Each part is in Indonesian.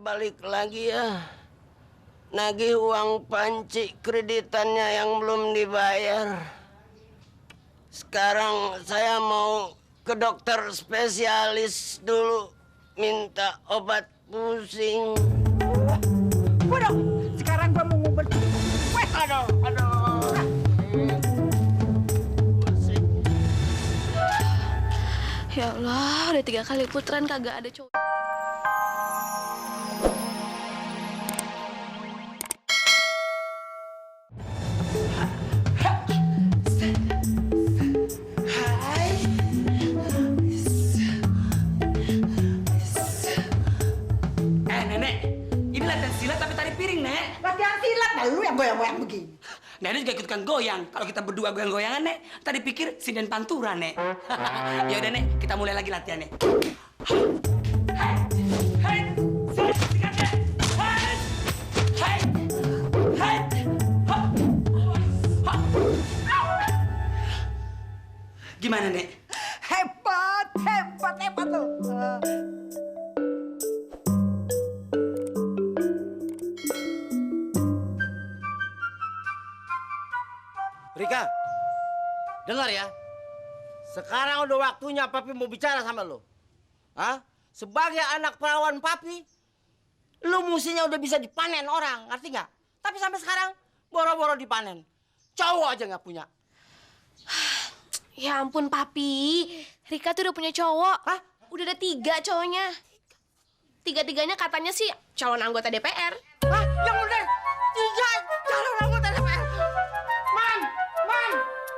balik lagi ya. Nagih uang panci kreditannya yang belum dibayar. Sekarang saya mau ke dokter spesialis dulu. Minta obat pusing. Waduh, sekarang gua mau ngubur. Weh, aduh. Ya Allah, udah 3 kali putaran kagak ada cowok. Nenek, ini latihan silat tapi tari piring, Nek. Latihan silat, nah lu yang goyang-goyang begini. Nenek juga ikutkan goyang. Kalau kita berdua goyang-goyangan, Nek, tadi pikir sinden pantura, Nek. Ya udah, Nek, kita mulai lagi latihannya. Gimana, Nek? Hebat lo. Rika, dengar ya. Sekarang udah waktunya Papi mau bicara sama lo. Hah? Sebagai anak perawan Papi, lo musinya udah bisa dipanen orang, ngerti nggak? Tapi sampai sekarang boro-boro dipanen. Cowok aja nggak punya. Ya ampun, Papi. Rika tuh udah punya cowok. Hah? Udah ada 3 cowoknya. 3-tiganya katanya sih calon anggota DPR. Hah? Yang udah 3 calon anggota DPR. Mam,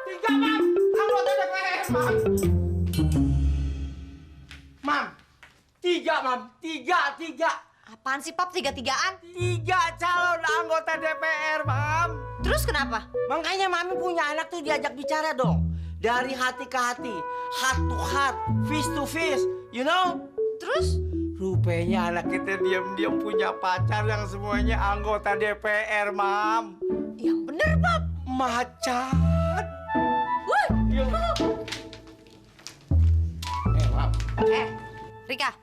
3 anggota DPR, Mam. Mam, 3. Apaan sih, Pap? 3-3-an? 3 calon anggota DPR, Mam. Terus kenapa? Makanya Mami punya anak tuh diajak bicara dong. Dari hati ke hati, heart to heart, face to face, you know? Terus? Rupanya anak kita diam-diam punya pacar yang semuanya anggota DPR, Mam. Yang bener, Pap. Macan. Wih! Iya. Mam. Rika,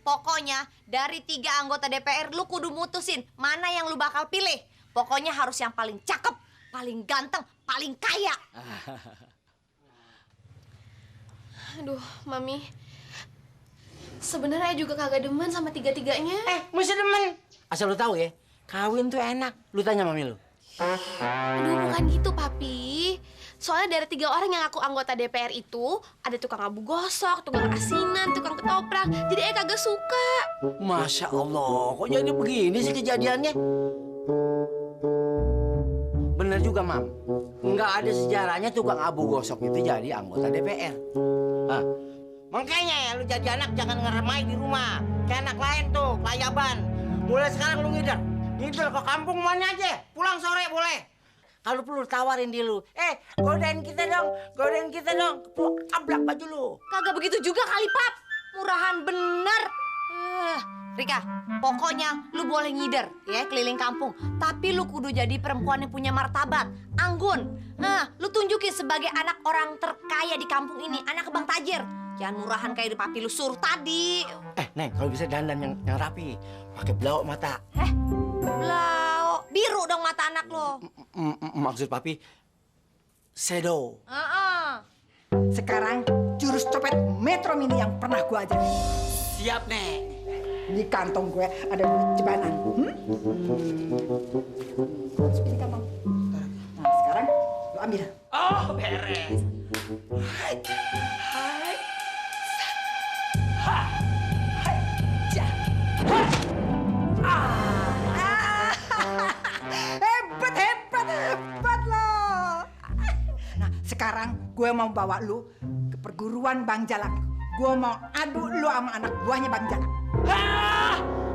pokoknya dari 3 anggota DPR lu kudu mutusin mana yang lu bakal pilih. Pokoknya harus yang paling cakep, paling ganteng, paling kaya. Aduh, Mami. Sebenarnya juga kagak demen sama 3-tiganya. Mesti demen. Asal lu tahu ya, kawin tuh enak. Lu tanya Mami lu. Aduh, bukan gitu, Papi. Soalnya dari 3 orang yang aku anggota DPR itu, ada tukang abu gosok, tukang asinan, tukang ketoprak. Jadi kagak suka. Masya Allah, kok jadi begini sih kejadiannya? Bener juga, Mam. Nggak ada sejarahnya tukang abu gosok itu jadi anggota DPR. Hah? Makanya ya, lu jadi anak jangan ngeremai di rumah. Kayak anak lain tuh, layaban. Mulai sekarang lu ngider. Ngider ke kampung mana aja. Pulang sore boleh. Kalau perlu tawarin di lu. Godain kita dong. Ablak baju lu. Kagak begitu juga kali, Pap. Murahan bener. Rika, pokoknya lu boleh ngider ya keliling kampung. Tapi lu kudu jadi perempuan yang punya martabat, anggun. Lu tunjukin sebagai anak orang terkaya di kampung ini, anak Bang Tajir. Jangan murahan kayak di papi lu suruh tadi. Neng, kalau bisa dandan yang rapi. Pakai blau mata. Blau, biru dong mata anak lo. Maksud papi, shadow. Sekarang jurus copet Metro Mini yang pernah gua ajarin. Siap, Nek. Di kantong gue ada duit jebanan. Masukin di kantong. Nah, sekarang lu ambil. Oh, beres. Hai. Hebat lo. Nah, sekarang gue mau bawa lu ke perguruan Bang Jalak. Gue mau adu lu sama anak buahnya Bang Jalak.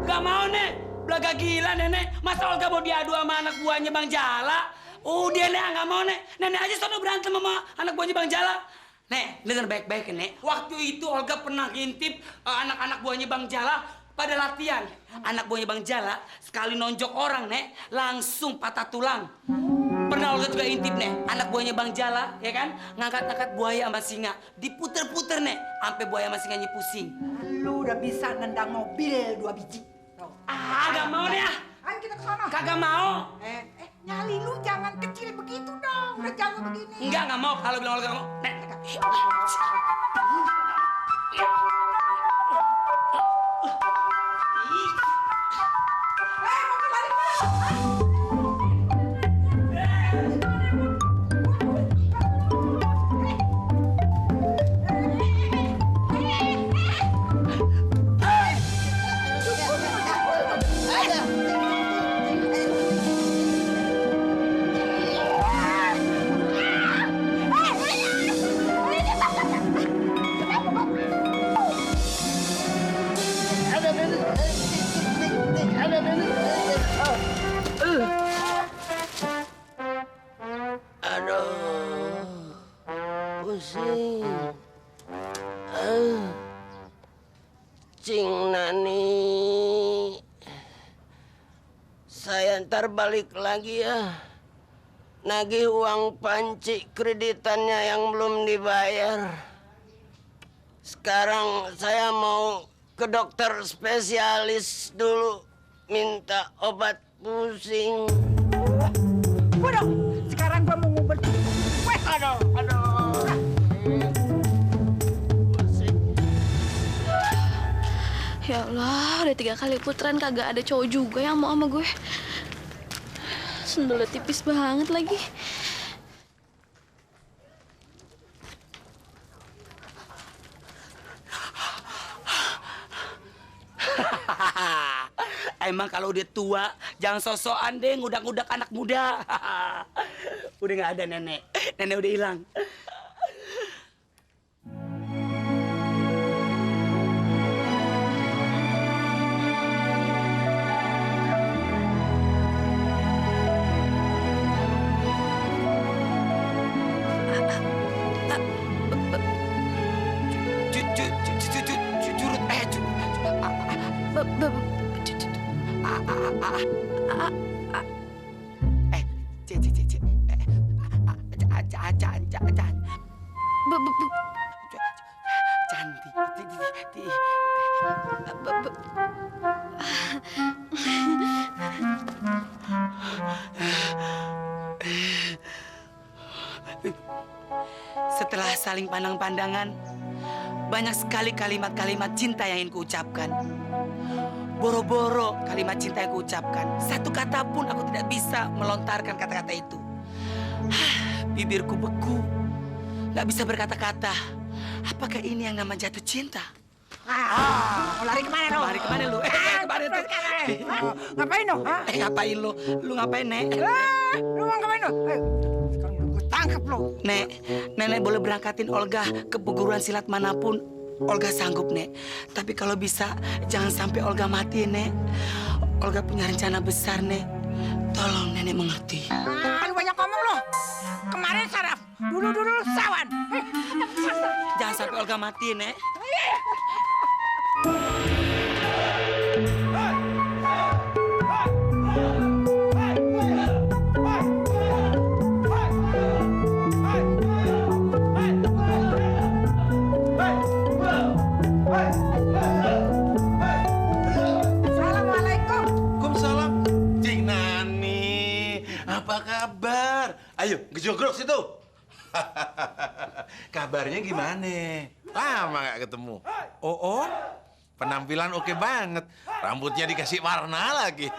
Gak mau, Nek. Belaga gila, Nenek. Masa Olga mau diadu sama anak buahnya Bang Jala? Udah, Nek, gak mau, Nek. Nenek aja sono berantem sama anak buahnya Bang Jala. Nek, denger baik-baik, Nek. Waktu itu Olga pernah ngintip anak-anak buahnya Bang Jala pada latihan. Anak buahnya Bang Jala sekali nonjok orang, Nek, langsung patah tulang. Pernah Olga juga intip, Nek, anak buahnya Bang Jala, ya kan? Ngangkat-ngangkat buaya sama singa. Diputer-puter, Nek, sampai buaya sama singanya pusing. Lu udah bisa nendang mobil 2 biji. Kagak mau nih ah. Ayo kita ke sana. Kagak mau. Nyali lu jangan kecil begitu dong. Udah jago begini. Nggak mau. Kalau bilang nggak mau. Nek. Mau kembali mana? Aduh, pusing. Cing Nani, saya ntar balik lagi ya. Nagih uang panci kreditannya yang belum dibayar. Sekarang saya mau ke dokter spesialis dulu, minta obat pusing. Waduh, sekarang gua mau ngubur. Weh, Aduh. Pusing. Ya Allah, udah 3 kali putaran kagak ada cowok juga yang mau sama gue. Sendalnya tipis banget lagi. Emang kalau udah tua, jangan sosokan deh ngudak-ngudak anak muda. Udah nggak ada nenek. Nenek udah hilang. Setelah saling pandang-pandangan, banyak sekali kalimat-kalimat cinta yang ingin kuucapkan. Boro-boro kalimat cinta yang kuucapkan. Satu kata pun aku tidak bisa melontarkan kata-kata itu. Bibirku beku, nggak bisa berkata-kata. Apakah ini yang nama jatuh cinta? mau lari kemana lo? Lari kemana lu? Kemana tuh? Ngapain lo? Ngapain lu? Lu ngapain, Nek? Lu mau ngapain lo? Sekarang udah gue tangkap lo. Nek, Nenek boleh berangkatin Olga ke perguruan silat manapun. Olga sanggup, Nek. Tapi kalau bisa, jangan sampai Olga mati, Nek. Olga punya rencana besar, Nek. Tolong Nenek mengerti. Lu banyak ngomong lo. Kemarin saraf, dulu sawan. Jangan sampai Olga mati, Nek. Assalamualaikum. Waalaikumsalam. Cing Nani, apa kabar? Ayo, gejogrok situ. Kabarnya gimana? Lama nggak ketemu. Oh, penampilan oke banget. Rambutnya dikasih warna lagi.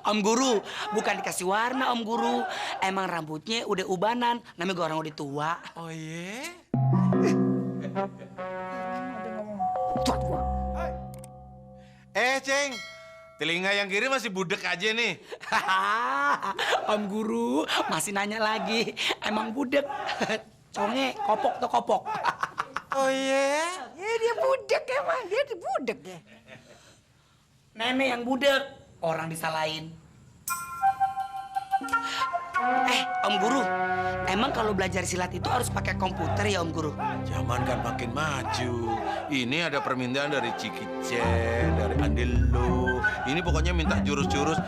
Om Guru, bukan dikasih warna, Om Guru. Emang rambutnya udah ubanan. Namanya gue orang udah tua. Oh iya? Ceng, telinga yang kiri masih budek aja nih. Om Guru masih nanya lagi. Emang budek? Conge, kopok tuh kopok. Oh iya? Ya dia budek emang, dia budek ya. Nenek yang budek, orang disalahin. Om Guru, emang kalau belajar silat itu harus pakai komputer ya Om Guru? Zaman kan makin maju. Ini ada permintaan dari Cikice, dari Andelo. Ini pokoknya minta jurus-jurus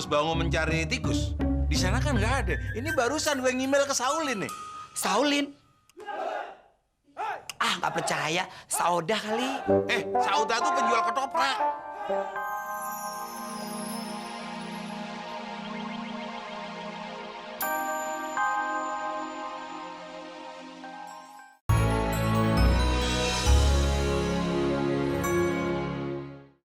bangun mencari tikus. Di sana kan nggak ada. Ini barusan gue ngemail ke Saulin nih. Saulin? Nggak percaya, Saudah kali. Sauda tuh penjual ketoprak.